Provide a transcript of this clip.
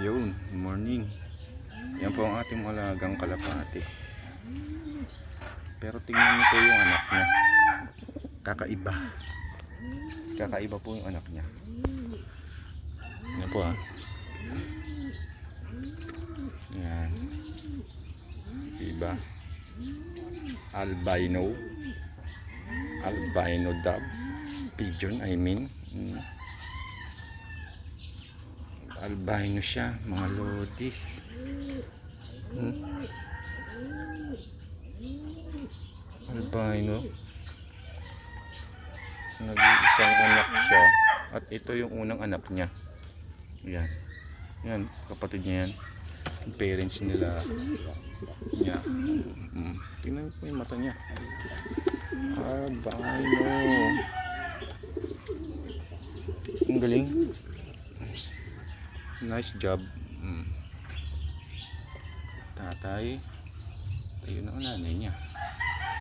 Yun, morning. Yan po ang ating alagang kalapati. Pero tingnan niyo po yung anak niya. Kakaiba. Kakaiba po yung anak niya. Yan po Yan. Iba. Albino. Albino dove. Pigeon, I mean. Albino siya, mga lodi. Albino. Nag-iisang anak siya. At ito yung unang anak niya. Yan. Yan, kapatid niya yan. Yung parents nila. Niya. Tingnan po yung mata niya. Albino. Ang galing. Nice job. Tatay. Tayo na ang nanay niya.